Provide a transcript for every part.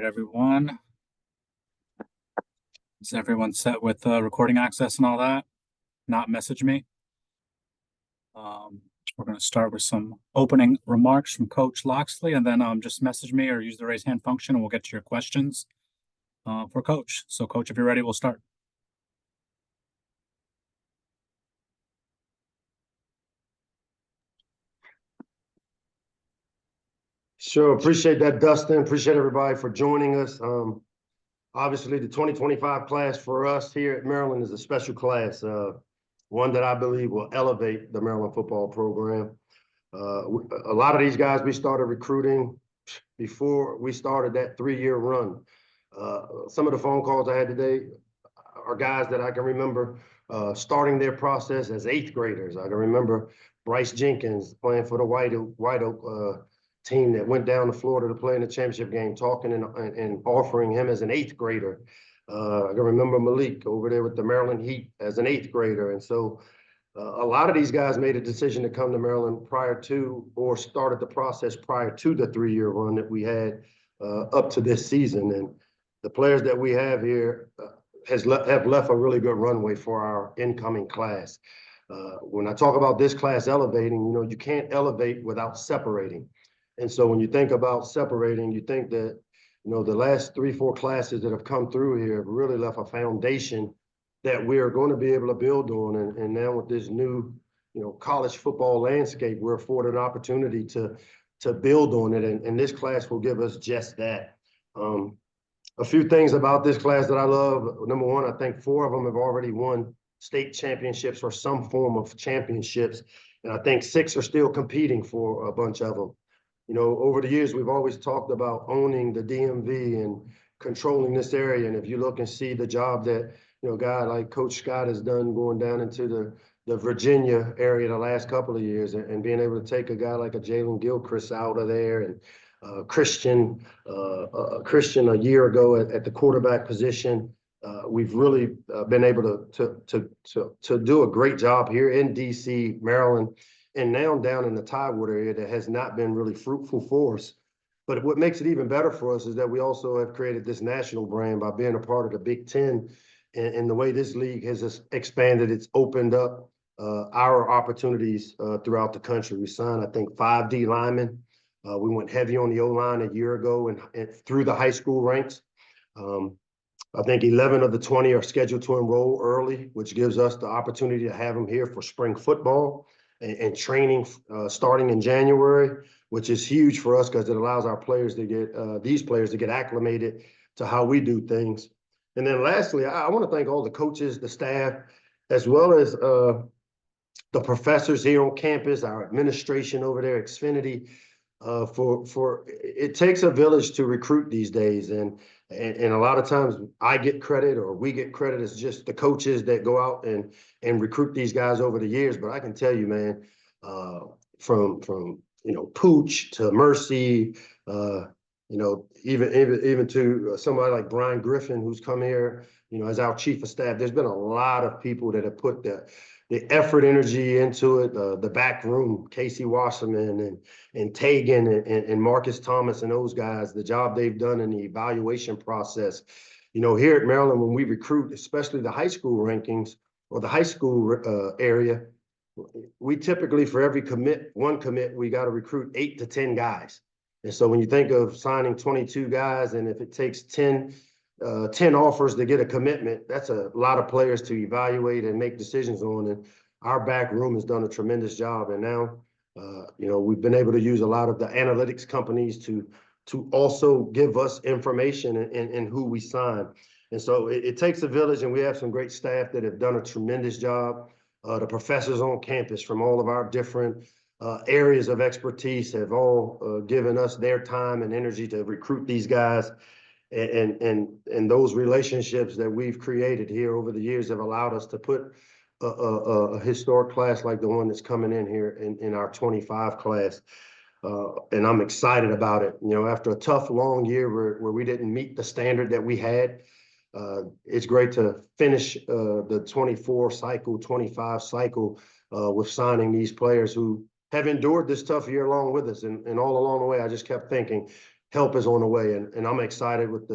Right, everyone. Is everyone set with recording access and all that? Not message me. We're going to start with some opening remarks from Coach Locksley, and then just message me or use the raise hand function, and we'll get to your questions for Coach. So, Coach, if you're ready, we'll start. Sure. Appreciate that, Dustin. Appreciate everybody for joining us. Obviously, the 2025 class for us here at Maryland is a special class, one that I believe will elevate the Maryland football program. A lot of these guys we started recruiting before we started that 3-year run. Some of the phone calls I had today are guys that I can remember starting their process as 8th graders. I can remember Bryce Jenkins playing for the White Oak team that went down to Florida to play in the championship game, talking and offering him as an 8th grader. I can remember Malik over there with the Maryland Heat as an 8th grader. And so a lot of these guys made a decision to come to Maryland prior to, or started the process prior to the 3-year run that we had up to this season. And the players that we have here have left a really good runway for our incoming class. When I talk about this class elevating, you can't elevate without separating. And so when you think about separating, you think that, the last 3-4 classes that have come through here have really left a foundation that we are going to be able to build on. And now with this new, college football landscape, we're afforded an opportunity to build on it. And this class will give us just that. A few things about this class that I love. Number one, I think 4 of them have already won state championships or some form of championships. And I think 6 are still competing for a bunch of them. Over the years, we've always talked about owning the DMV and controlling this area. And if you look and see the job that, a guy like Coach Scott has done going down into the Virginia area the last couple of years and being able to take a guy like a Jalen Gilchrist out of there and Christian a year ago at the quarterback position. We've really been able to do a great job here in D.C., Maryland, and now down in the Tidewood area that has not been really fruitful for us. But what makes it even better for us is that we also have created this national brand by being a part of the Big Ten. And the way this league has expanded, it's opened up our opportunities throughout the country. We signed, I think, 5 D linemen. We went heavy on the O-line a year ago and through the high school ranks. I think 11 of the 20 are scheduled to enroll early, which gives us the opportunity to have them here for spring football and training starting in January, which is huge for us because it allows our players to get these players to get acclimated to how we do things. And then lastly, I want to thank all the coaches, the staff, as well as the professors here on campus, our administration over there, Xfinity, for it takes a village to recruit these days. And a lot of times I get credit or we get credit as just the coaches that go out and recruit these guys over the years. But I can tell you, man, from Pooch to Mercy, even to somebody like Brian Griffin, who's come here, as our chief of staff, there's been a lot of people that have put the effort, energy into it. The back room, Casey Wasserman and Tegan and Marcus Thomas and those guys, the job they've done in the evaluation process. Here at Maryland, when we recruit, especially the high school rankings or the high school area, we typically, for every one commit, we got to recruit 8 to 10 guys. And so when you think of signing 22 guys, and if it takes 10 offers to get a commitment, that's a lot of players to evaluate and make decisions on. And our back room has done a tremendous job. And now, we've been able to use a lot of the analytics companies to also give us information in who we sign. And so it takes a village, and we have some great staff that have done a tremendous job. The professors on campus from all of our different areas of expertise have all given us their time and energy to recruit these guys. And those relationships that we've created here over the years have allowed us to put a historic class like the one that's coming in here in our 25 class. And I'm excited about it. After a tough, long year where we didn't meet the standard that we had, it's great to finish the 24 cycle, 25 cycle with signing these players who have endured this tough year along with us. And all along the way, I just kept thinking, help is on the way. And I'm excited with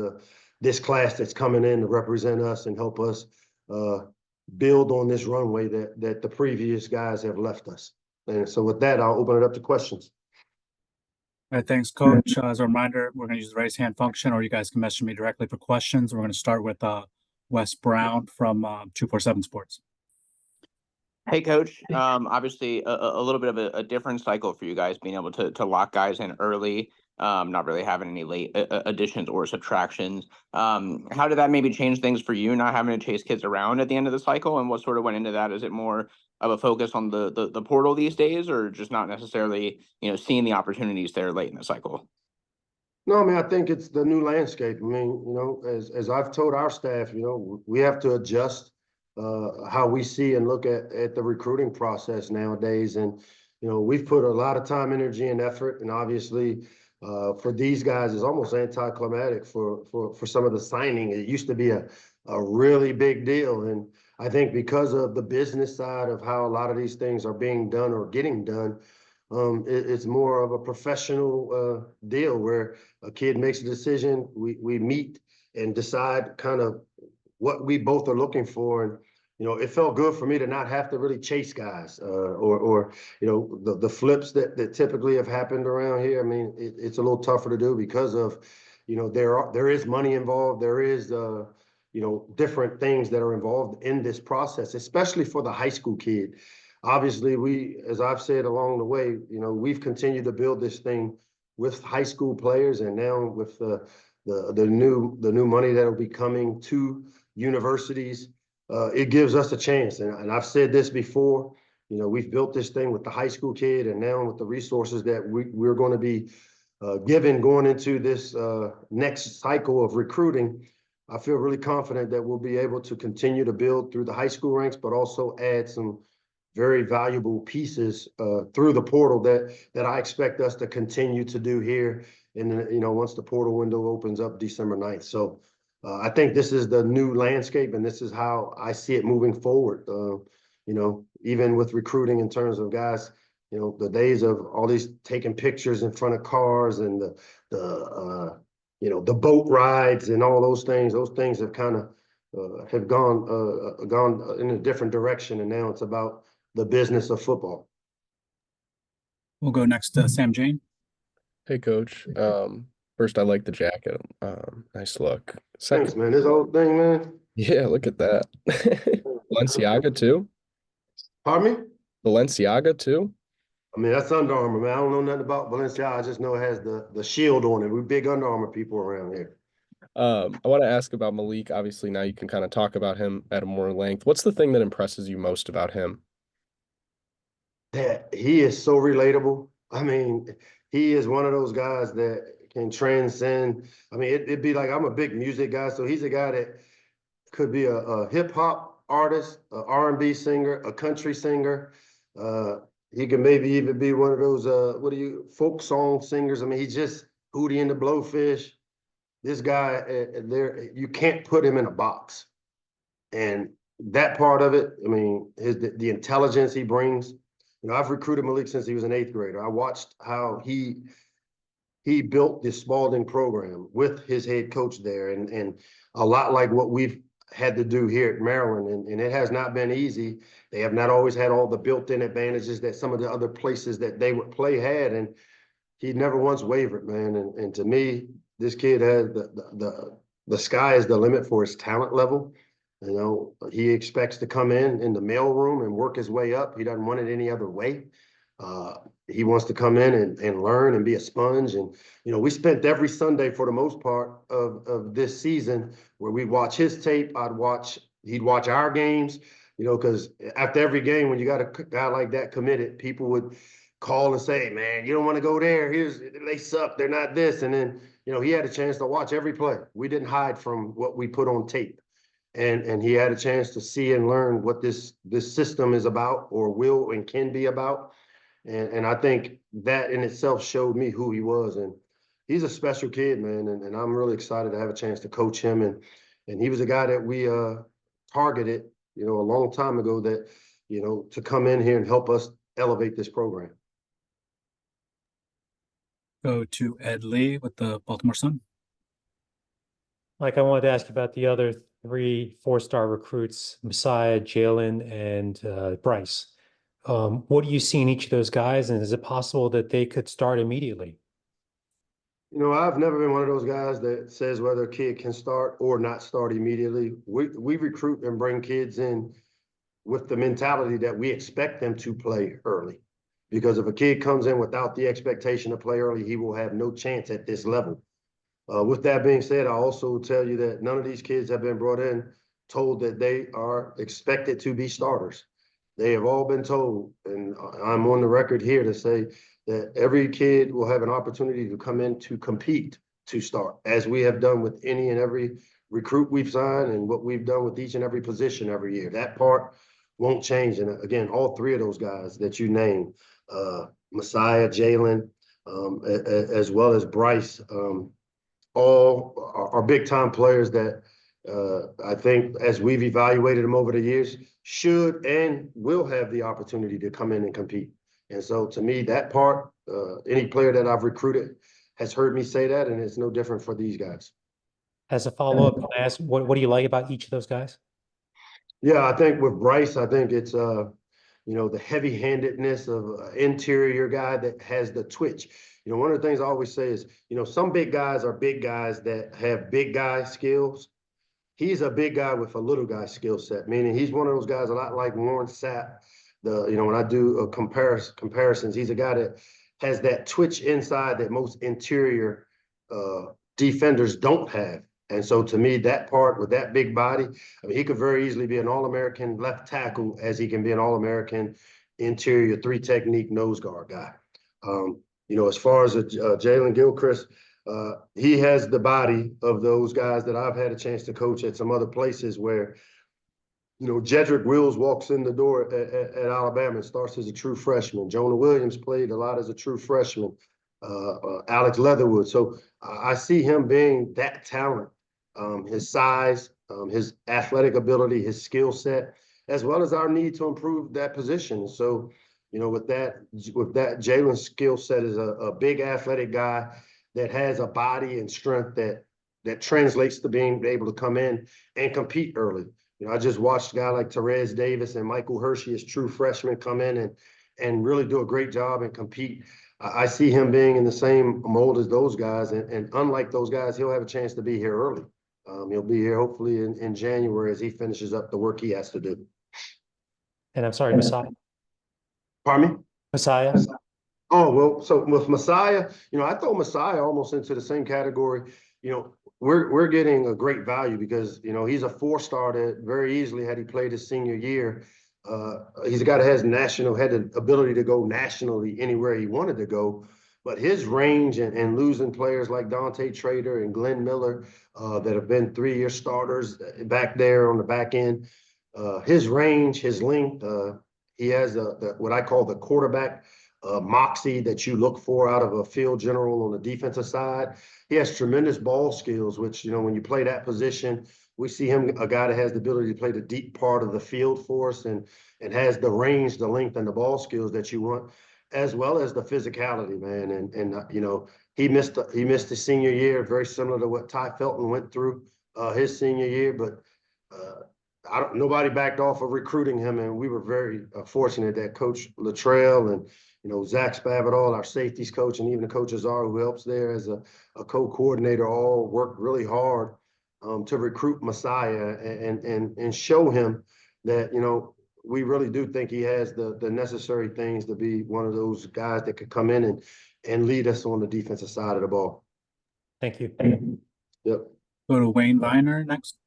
this class that's coming in to represent us and help us build on this runway that the previous guys have left us. And so with that, I'll open it up to questions. All right, thanks, Coach. As a reminder, we're going to use the raise hand function, or you guys can message me directly for questions. We're going to start with Wes Brown from 247 Sports. Hey, Coach. Obviously, a little bit of a different cycle for you guys, being able to lock guys in early, not really having any late additions or subtractions. How did that maybe change things for you, not having to chase kids around at the end of the cycle? And what sort of went into that? Is it more of a focus on the portal these days, or just not necessarily, seeing the opportunities there late in the cycle? No, I mean, I think it's the new landscape. I mean, as I've told our staff, we have to adjust how we see and look at the recruiting process nowadays. And, we've put a lot of time, energy, and effort. And obviously, for these guys, it's almost anticlimactic for some of the signing. It used to be a really big deal. And I think because of the business side of how a lot of these things are being done or getting done, it's more of a professional deal where a kid makes a decision, we meet and decide kind of what we both are looking for. And, it felt good for me to not have to really chase guys or the flips that typically have happened around here. I mean, it's a little tougher to do because of, there is money involved. There is, different things that are involved in this process, especially for the high school kid. Obviously, as I've said along the way, we've continued to build this thing with high school players, and now with the new money that will be coming to universities, it gives us a chance. And I've said this before, we've built this thing with the high school kid, and now with the resources that we're going to be given going into this next cycle of recruiting, I feel really confident that we'll be able to continue to build through the high school ranks, but also add some very valuable pieces through the portal that I expect us to continue to do here. And once the portal window opens up December 9th. So I think this is the new landscape, and this is how I see it moving forward. Even with recruiting in terms of guys, the days of all these taking pictures in front of cars and the boat rides and all those things have kind of have gone in a different direction. And now it's about the business of football. We'll go next to Sam Jane. Hey, Coach. First, I like the jacket. Nice look. Thanks, Second, man. This whole thing, man. yeah, look at that. Balenciaga too. Pardon me? Balenciaga too. I mean, that's Under Armour, man. I don't know nothing about Balenciaga. I just know it has the shield on it. We're big Under Armour people around here. I want to ask about Malik. Obviously, now you can kind of talk about him at a more length. What's the thing that impresses you most about him? That he is so relatable. I mean, he is one of those guys that can transcend. I mean, it'd be like, I'm a big music guy, so he's a guy that could be a hip hop artist, a R&B singer, a country singer. He can maybe even be one of those folk song singers. I mean, he's just Hootie and the Blowfish. This guy, you can't put him in a box. And that part of it, I mean, the intelligence he brings. I've recruited Malik since he was an 8th grader. I watched how he built this Spalding program with his head coach there, and a lot like what we've had to do here at Maryland, and it has not been easy. They have not always had all the built-in advantages that some of the other places that they would play had, and he never once wavered, man. And to me, this kid has the sky is the limit for his talent level. He expects to come in the mailroom and work his way up. He doesn't want it any other way. He wants to come in and learn and be a sponge. And, we spent every Sunday for the most part of this season where we watch his tape. He'd watch our games, because after every game, when you got a guy like that committed, people would call and say, man, you don't want to go there. They suck. They're not this. And then, he had a chance to watch every play. We didn't hide from what we put on tape. And he had a chance to see and learn what this system is about, or will and can be about. And I think that in itself showed me who he was. And he's a special kid, man. And I'm really excited to have a chance to coach him. And he was a guy that we targeted, a long time ago that, to come in here and help us elevate this program. Go to Ed Lee with the Baltimore Sun. Mike, I wanted to ask you about the other 3 4-star recruits, Messiah, Jalen, and Bryce. What do you see in each of those guys, and is it possible that they could start immediately? You know, I've never been one of those guys that says whether a kid can start or not start immediately. We recruit and bring kids in with the mentality that we expect them to play early. Because if a kid comes in without the expectation to play early, he will have no chance at this level. With that being said, I also tell you that none of these kids have been brought in told that they are expected to be starters. They have all been told, and I'm on the record here to say that every kid will have an opportunity to come in to compete to start, as we have done with any and every recruit we've signed and what we've done with each and every position every year. That part won't change. And again, all 3 of those guys that you named, Messiah, Jalen, as well as Bryce, all are big time players that I think, as we've evaluated them over the years, should and will have the opportunity to come in and compete. And so to me, that part, any player that I've recruited has heard me say that, and it's no different for these guys. As a follow-up, can I ask, what do you like about each of those guys? Yeah, I think with Bryce, I think it's the heavy-handedness of an interior guy that has the twitch. One of the things I always say is, some big guys are big guys that have big guy skills. He's a big guy with a little guy skill set, meaning he's one of those guys a lot like Warren Sapp. When I do comparisons, he's a guy that has that twitch inside that most interior defenders don't have. And so to me, that part with that big body, I mean, he could very easily be an All-American left tackle as he can be an All-American interior 3 technique nose guard guy. As far as Jalen Gilchrist, he has the body of those guys that I've had a chance to coach at some other places where, Jedrick Wills walks in the door at Alabama and starts as a true freshman. Jonah Williams played a lot as a true freshman. Alex Leatherwood. So I see him being that talent, his size, his athletic ability, his skill set, as well as our need to improve that position. So, with that, Jalen's skill set is a big athletic guy that has a body and strength that translates to being able to come in and compete early. I just watched a guy like Therese Davis and Michael Hershey as true freshmen come in and really do a great job and compete. I see him being in the same mold as those guys, and unlike those guys, he'll have a chance to be here early. He'll be here hopefully in January as he finishes up the work he has to do. And I'm sorry, Messiah. Pardon me? Messiah. Oh, well, so with Messiah, I throw Messiah almost into the same category. We're getting a great value because, he's a 4-star that very easily, had he played his senior year, he's a guy that had the ability to go nationally anywhere he wanted to go. But his range and losing players like Dante Trader and Glenn Miller that have been 3-year starters back there on the back end, his range, his length, he has what I call the quarterback moxie that you look for out of a field general on the defensive side. He has tremendous ball skills, which, when you play that position, we see him a guy that has the ability to play the deep part of the field for us and has the range, the length, and the ball skills that you want, as well as the physicality, man. And he missed his senior year, very similar to what Ty Felton went through his senior year, but nobody backed off of recruiting him, and we were very fortunate that Coach Luttrell and Zach Spavital, our safeties coach, and even the coach Azar, who helps there as a co-coordinator, all worked really hard to recruit Messiah and show him that we really do think he has the necessary things to be one of those guys that could come in and lead us on the defensive side of the ball. Thank you. Yep. Go to Wayne Viner next.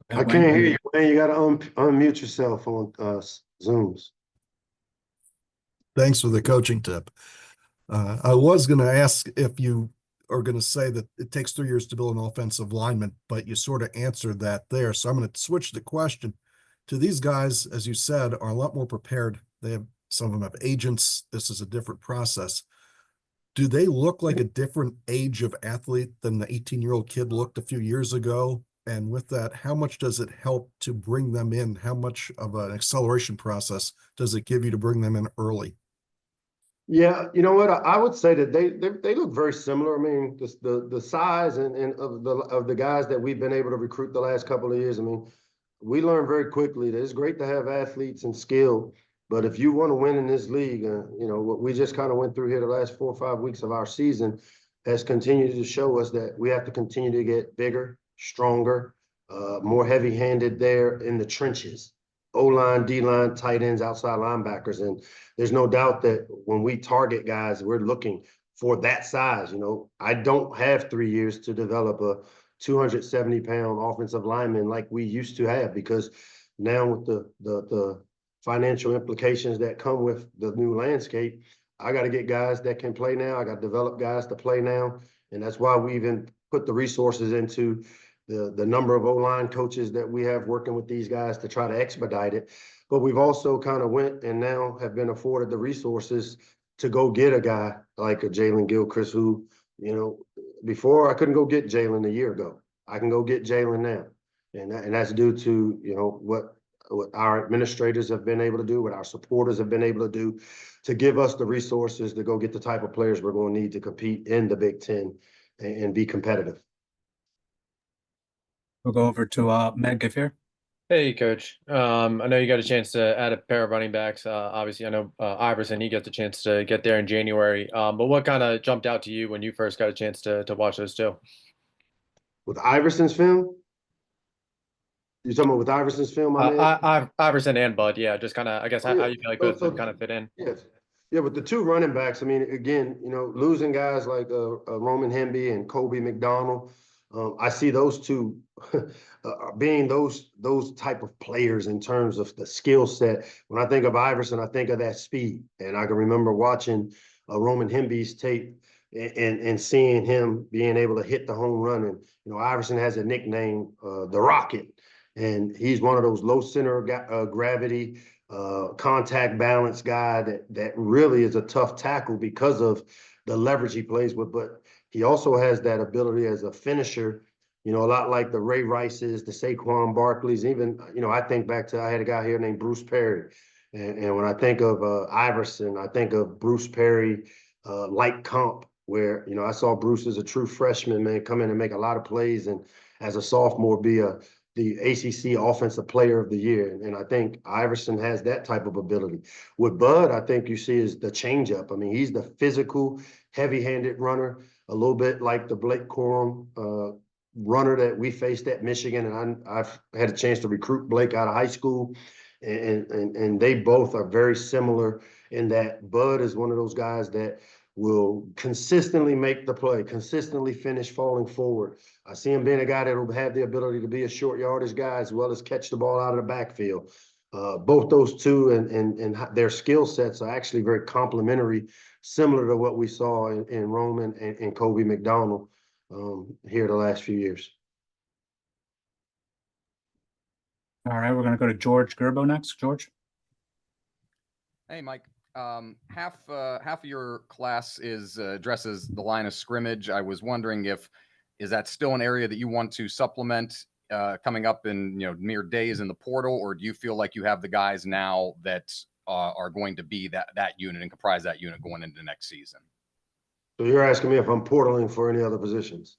I can't hear you, man. You got to unmute yourself on Zooms. Thanks for the coaching tip. I was going to ask if you are going to say that it takes 3 years to build an offensive lineman, but you sort of answered that there. So I'm going to switch the question to these guys, as you said, are a lot more prepared. Some of them have agents. This is a different process. Do they look like a different age of athlete than the 18-year-old kid looked a few years ago? And with that, how much does it help to bring them in? How much of an acceleration process does it give you to bring them in early? Yeah, you know what? I would say that they look very similar. I mean, the size and of the guys that we've been able to recruit the last couple of years. I mean, we learned very quickly that it's great to have athletes and skill, but if you want to win in this league, you know, what we just kind of went through here the last 4 or 5 weeks of our season has continued to show us that we have to continue to get bigger, stronger, more heavy-handed there in the trenches. O-line, D-line, tight ends, outside linebackers. And there's no doubt that when we target guys, we're looking for that size. You know, I don't have 3 years to develop a 270-pound offensive lineman like we used to have, because now with the financial implications that come with the new landscape, I got to get guys that can play now. I got to develop guys to play now. And that's why we even put the resources into the number of O-line coaches that we have working with these guys to try to expedite it. But we've also kind of went and now have been afforded the resources to go get a guy like a Jalen Gilchrist, who, you know, before I couldn't go get Jalen a year ago. I can go get Jalen now. And that's due to, you know, what our administrators have been able to do, what our supporters have been able to do to give us the resources to go get the type of players we're going to need to compete in the Big Ten and be competitive. We'll go over to Meg Gaffier. Hey, Coach. I know you got a chance to add a pair of running backs. Obviously, I know Iverson, he gets a chance to get there in January. But what kind of jumped out to you when you first got a chance to watch those two? With Iverson's film? You're talking about with Iverson's film, my man? Iverson and Bud, yeah. Just kind of, I guess, how you feel like both of them kind of fit in. Yes. Yeah, with the two running backs, I mean, again, you know, losing guys like Roman Hemby and Kobe McDonald, I see those two being those type of players in terms of the skill set. When I think of Iverson, I think of that speed. And I can remember watching Roman Hemby's tape and seeing him being able to hit the home run. And, you know, Iverson has a nickname, the Rocket. And he's one of those low center of gravity, contact balance guy that really is a tough tackle because of the leverage he plays with. But he also has that ability as a finisher, you know, a lot like the Ray Rices, the Saquon Barkleys. Even, you know, I think back to, I had a guy here named Bruce Perry. And when I think of Iverson, I think of Bruce Perry, like comp, where, you know, I saw Bruce as a true freshman, man, come in and make a lot of plays. And as a sophomore, be the ACC Offensive Player of the Year. And I think Iverson has that type of ability. With Bud, I think you see is the changeup. I mean, he's the physical, heavy-handed runner, a little bit like the Blake Corum runner that we faced at Michigan. And I've had a chance to recruit Blake out of high school. And they both are very similar in that Bud is one of those guys that will consistently make the play, consistently finish falling forward. I see him being a guy that will have the ability to be a short yardage guy as well as catch the ball out of the backfield. Both those two and their skill sets are actually very complementary, similar to what we saw in Roman and Kobe McDonald here the last few years. All right, we're going to go to George Gerbo next. George. Hey, Mike. Half of your class is addresses the line of scrimmage. I was wondering is that still an area that you want to supplement coming up in mere days in the portal, or do you feel like you have the guys now that are going to be that unit and comprise that unit going into the next season? So you're asking me if I'm portaling for any other positions?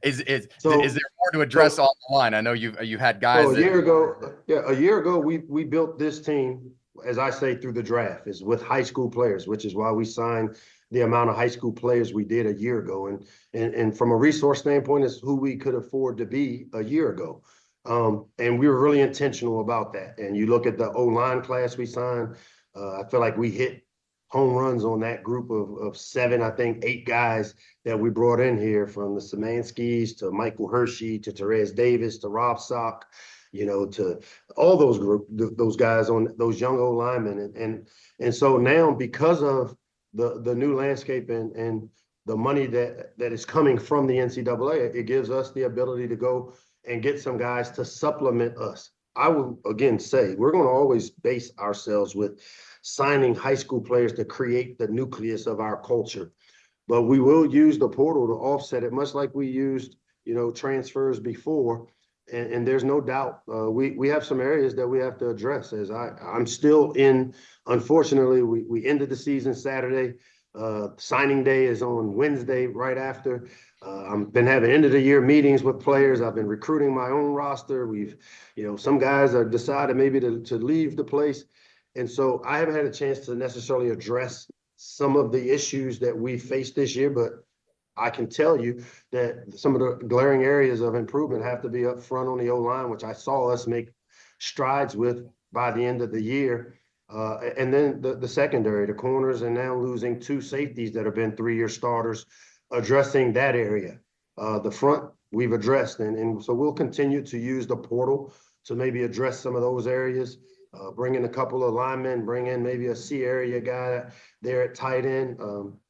Is there more to address on the line? I know you had guys. So a year ago, we built this team, as I say, through the draft, is with high school players, which is why we signed the amount of high school players we did a year ago. And from a resource standpoint, is who we could afford to be a year ago. And we were really intentional about that. And you look at the O-line class we signed, I feel like we hit home runs on that group of 7, I think 8 guys that we brought in here, from the Szymanskis to Michael Hershey to Therese Davis to Rob Sock, to all those guys on those young old linemen. And so now, because of the new landscape and the money that is coming from the NCAA, it gives us the ability to go and get some guys to supplement us. I will again say we're going to always base ourselves with signing high school players to create the nucleus of our culture, but we will use the portal to offset it, much like we used transfers before. And there's no doubt we have some areas that we have to address. As I'm still in, unfortunately, we ended the season Saturday. Signing day is on Wednesday right after. I've been having end of the year meetings with players. I've been recruiting my own roster. We've, some guys have decided maybe to leave the place. And so I haven't had a chance to necessarily address some of the issues that we faced this year, but I can tell you that some of the glaring areas of improvement have to be up front on the O-line, which I saw us make strides with by the end of the year. And then the secondary, the corners, and now losing 2 safeties that have been 3-year starters, addressing that area. The front we've addressed, and so we'll continue to use the portal to maybe address some of those areas. Bring in a couple of linemen, bring in maybe a C area guy there at tight end,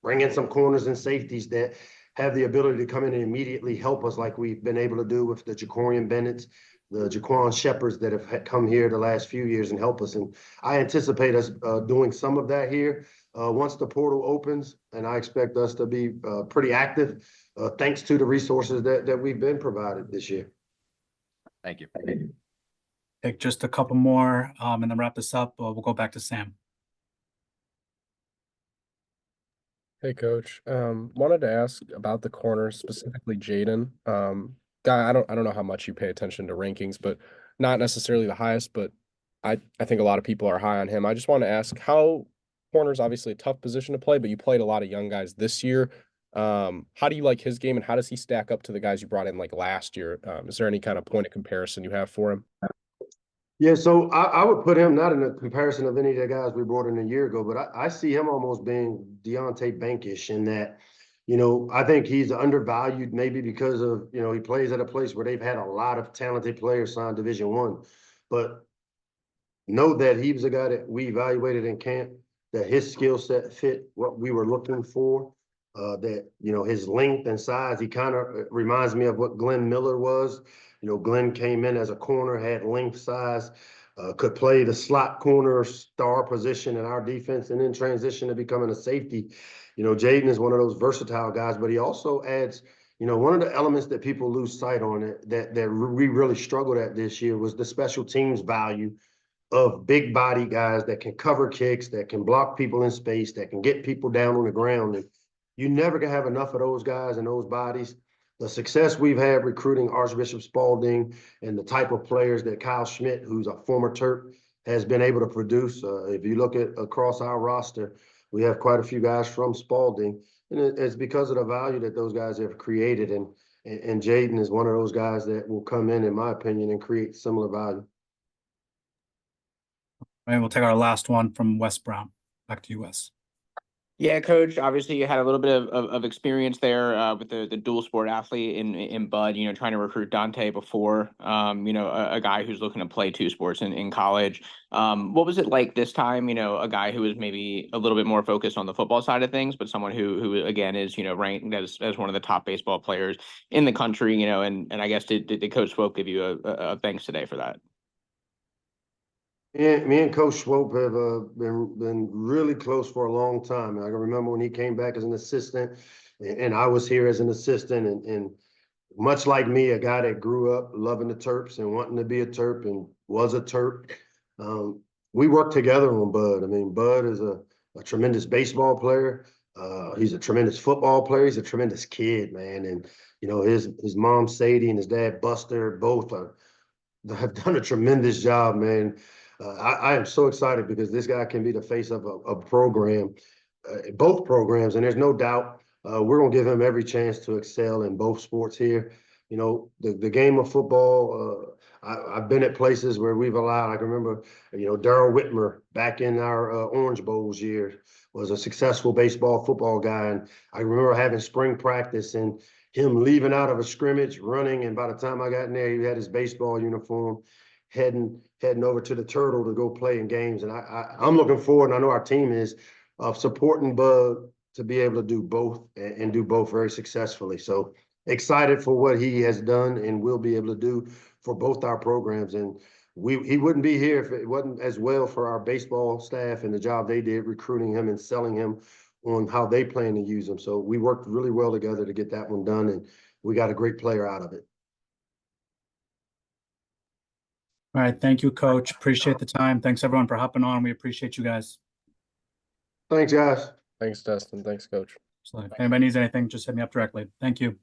bring in some corners and safeties that have the ability to come in and immediately help us like we've been able to do with the Jacorian Bennett's, the Jaquan Shepherds that have come here the last few years and help us. And I anticipate us doing some of that here once the portal opens, and I expect us to be pretty active thanks to the resources that we've been provided this year. Thank you. Take just a couple more and then wrap this up. We'll go back to Sam. Hey, Coach. Wanted to ask about the corner, specifically Jaden. Guy, I don't know how much you pay attention to rankings, but not necessarily the highest, but I think a lot of people are high on him. I just want to ask how corner's obviously a tough position to play, but you played a lot of young guys this year. How do you like his game, and how does he stack up to the guys you brought in like last year? Is there any kind of point of comparison you have for him? Yeah, so I would put him not in a comparison of any of the guys we brought in a year ago, but I see him almost being Deontay Bankish in that, I think he's undervalued maybe because of, he plays at a place where they've had a lot of talented players sign Division I. But know that he was a guy that we evaluated in camp, that his skill set fit what we were looking for, that, his length and size, he kind of reminds me of what Glenn Miller was. Glenn came in as a corner, had length, size, could play the slot corner star position in our defense, and then transition to becoming a safety. Jaden is one of those versatile guys, but he also adds, one of the elements that people lose sight on that we really struggled at this year was the special teams value of big body guys that can cover kicks, that can block people in space, that can get people down on the ground. And you never can have enough of those guys and those bodies. The success we've had recruiting Archbishop Spalding and the type of players that Kyle Schmidt, who's a former Terp, has been able to produce. If you look at across our roster, we have quite a few guys from Spalding, and it's because of the value that those guys have created. And Jaden is one of those guys that will come in my opinion, and create similar value. And we'll take our last one from Wes Brown. Back to you, Wes. Yeah, Coach, obviously you had a little bit of experience there with the dual sport athlete in Bud, trying to recruit Dante before, a guy who's looking to play 2 sports in college. What was it like this time, a guy who was maybe a little bit more focused on the football side of things, but someone who again is, ranked as one of the top baseball players in the country, and I guess did Coach Swope give you a thanks today for that? Me and Coach Swope have been really close for a long time. I can remember when he came back as an assistant, and I was here as an assistant, and much like me, a guy that grew up loving the Terps and wanting to be a Terp and was a Terp. We worked together on Bud. I mean, Bud is a tremendous baseball player. He's a tremendous football player. He's a tremendous kid, man. And, his mom, Sadie, and his dad, Buster, both have done a tremendous job, man. I am so excited because this guy can be the face of a program, both programs, and there's no doubt we're going to give him every chance to excel in both sports here. The game of football, I've been at places where we've allowed, I can remember, Darryl Whitmer back in our Orange Bowls year was a successful baseball, football guy, and I remember having spring practice and him leaving out of a scrimmage, running, and by the time I got in there, he had his baseball uniform, heading over to the Turtle to go play in games. And I'm looking forward, and I know our team is, of supporting Bud to be able to do both and do both very successfully. So excited for what he has done and will be able to do for both our programs. And he wouldn't be here if it wasn't as well for our baseball staff and the job they did recruiting him and selling him on how they plan to use him. So we worked really well together to get that one done. And we got a great player out of it. All right, thank you, Coach. Appreciate the time. Thanks everyone for hopping on. We appreciate you guys. Thanks, guys. Thanks, Dustin. Thanks, Coach. So if anybody needs anything, just hit me up directly. Thank you.